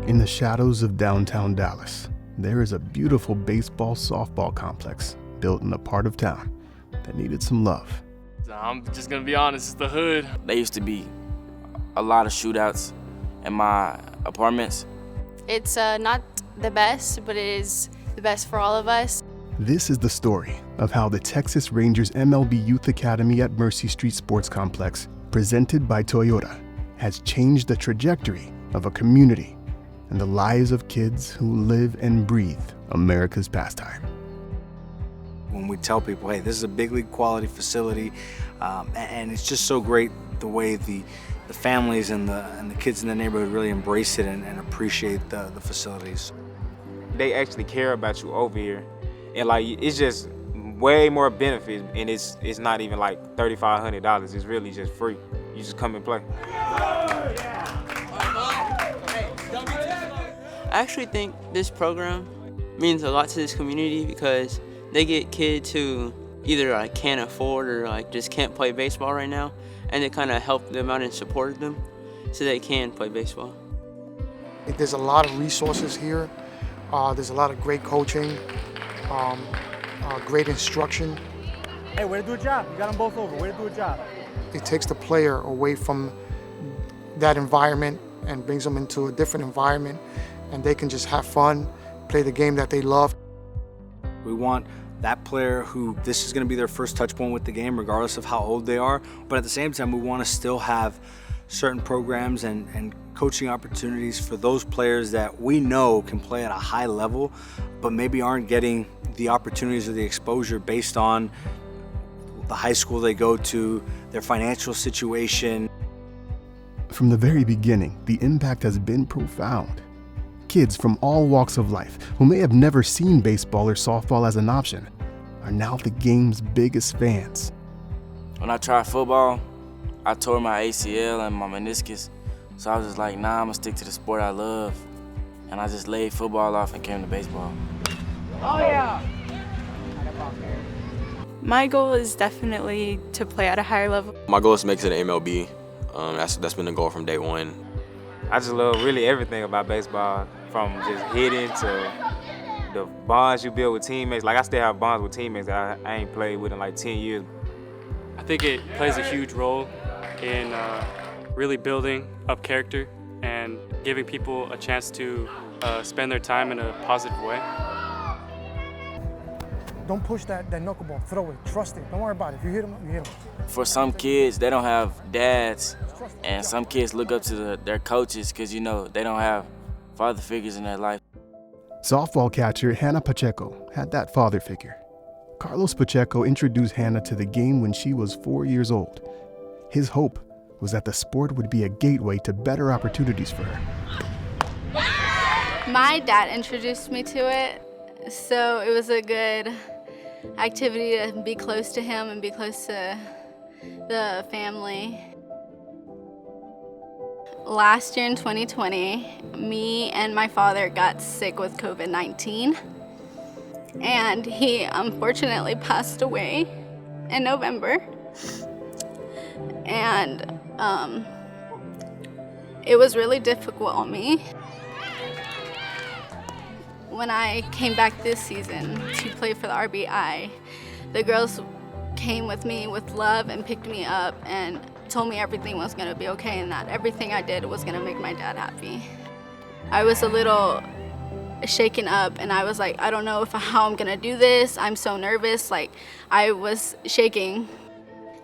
In the shadows of downtown Dallas, there is a beautiful baseball-softball complex built in a part of town that needed some love. I'm just gonna be honest, it's the hood. There used to be a lot of shootouts in my apartments. It's not the best, but it is the best for all of us. This is the story of how the Texas Rangers MLB Youth Academy at Mercy Street Sports Complex, presented by Toyota, has changed the trajectory of a community and the lives of kids who live and breathe America's pastime. When we tell people, hey, this is a big league quality facility, and it's just so great the way the families and the kids in the neighborhood really embrace it and appreciate the facilities. They actually care about you over here, and like it's just way more benefits, and it's not even like $3,500. It's really just free. You just come and play. I actually think this program means a lot to this community because they get kids who either can't afford or just can't play baseball right now, and they kind of help them out and support them so they can play baseball. There's a lot of resources here. There's a lot of great coaching, great instruction. Hey, way to do a job. You got them both over. Way to do a job. It takes the player away from that environment and brings them into a different environment, and they can just have fun, play the game that they love. We want that player who this is going to be their first touch point with the game, regardless of how old they are. But at the same time, we want to still have certain programs and coaching opportunities for those players that we know can play at a high level, but maybe aren't getting the opportunities or the exposure based on the high school they go to, their financial situation. From the very beginning, the impact has been profound. Kids from all walks of life who may have never seen baseball or softball as an option are now the game's biggest fans. When I tried football, I tore my ACL and my meniscus, so I was just like, nah, I'm gonna stick to the sport I love. And I just laid football off and came to baseball. Oh, yeah. My goal is definitely to play at a higher level. My goal is to make it to the MLB. That's been the goal from day one. I just love really everything about baseball, from just hitting to the bonds you build with teammates. Like I still have bonds with teammates that I ain't played with in like 10 years. I think it plays a huge role in really building up character and giving people a chance to spend their time in a positive way. Don't push that knuckleball, throw it, trust it, don't worry about it. If you hit him, you hit him. For some kids, they don't have dads, and some kids look up to their coaches because, they don't have father figures in their life. Softball catcher Hannah Pacheco had that father figure. Carlos Pacheco introduced Hannah to the game when she was 4 years old. His hope was that the sport would be a gateway to better opportunities for her. My dad introduced me to it, so it was a good activity to be close to him and be close to the family. Last year in 2020, me and my father got sick with COVID-19, and he unfortunately passed away in November. And it was really difficult on me. When I came back this season to play for the RBI, the girls came with me with love and picked me up and told me everything was gonna be okay and that everything I did was gonna make my dad happy. I was a little shaken up and I was like, I don't know how I'm gonna do this. I'm so nervous, I was shaking.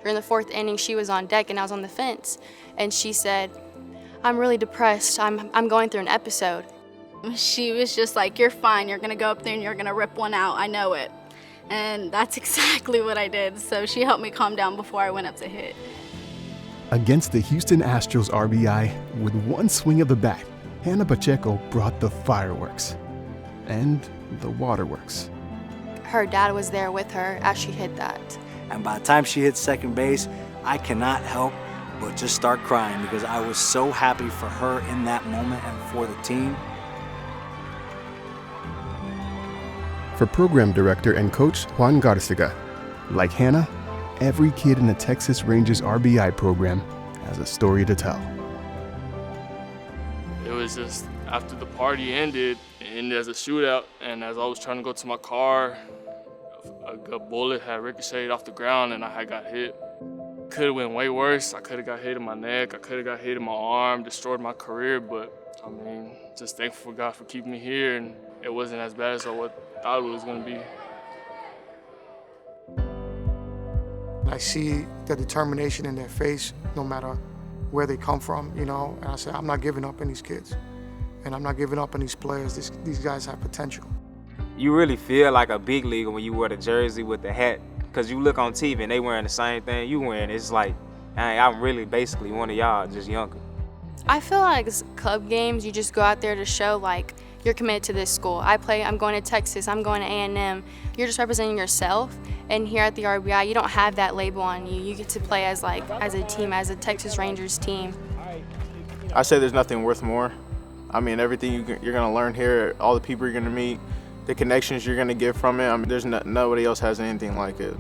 In the fourth inning, she was on deck and I was on the fence, and she said, I'm really depressed. I'm going through an episode. She was just like, you're fine, you're gonna go up there and you're gonna rip one out, I know it. And that's exactly what I did, so she helped me calm down before I went up to hit. Against the Houston Astros RBI, with one swing of the bat, Hannah Pacheco brought the fireworks and the waterworks. Her dad was there with her as she hit that. And by the time she hit second base, I cannot help but just start crying because I was so happy for her in that moment and for the team. For program director and coach Juan Garciga, like Hannah, every kid in the Texas Rangers RBI program has a story to tell. It was just after the party ended, it ended as a shootout, and as I was trying to go to my car, a bullet had ricocheted off the ground and I had got hit. Could have went way worse. I could have got hit in my neck, I could have got hit in my arm, destroyed my career, but I mean, just thankful for God for keeping me here, and it wasn't as bad as I thought it was gonna be. I see the determination in their face, no matter where they come from, you know, and I say, I'm not giving up on these kids, and I'm not giving up on these players. These guys have potential. You really feel like a big leaguer when you wear the jersey with the hat, because you look on TV and they wearing the same thing you wearing. It's like, hey, I'm really basically one of y'all, just younger. I feel like club games, you just go out there to show like you're committed to this school. I'm going to Texas, I'm going to A&M. You're just representing yourself. And here at the RBI, you don't have that label on you. You get to play as a team, as a Texas Rangers team. I say there's nothing worth more. I mean, everything you're gonna learn here, all the people you're gonna meet, the connections you're gonna get from it. I mean, there's nobody else has anything like it.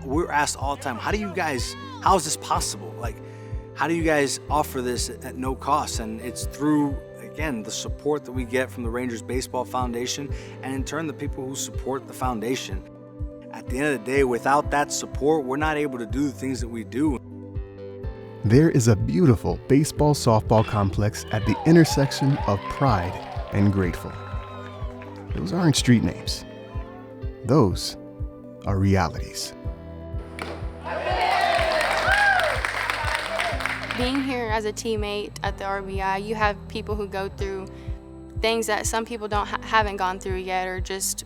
We're asked all the time, how is this possible? Like, how do you guys offer this at no cost? And it's through, again, the support that we get from the Rangers Baseball Foundation, and in turn, the people who support the foundation. At the end of the day, without that support, we're not able to do the things that we do. There is a beautiful baseball-softball complex at the intersection of Pride and Grateful. Those aren't street names. Those are realities. Being here as a teammate at the RBI, you have people who go through things that some people haven't gone through yet, or just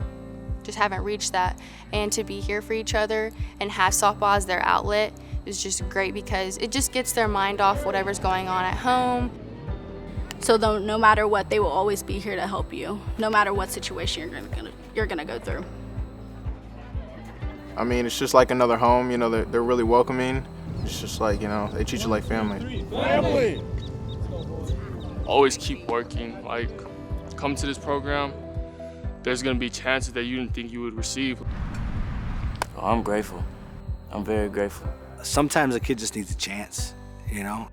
haven't reached that. And to be here for each other and have softball as their outlet is just great, because it just gets their mind off whatever's going on at home. So no matter what, they will always be here to help you, no matter what situation you're gonna go through. I mean, it's just like another home. You know, they're really welcoming. It's just like, you know, they treat you like family. Family! Always keep working. Like, come to this program, there's gonna be chances that you didn't think you would receive. Oh, I'm grateful. I'm very grateful. Sometimes a kid just needs a chance, you know?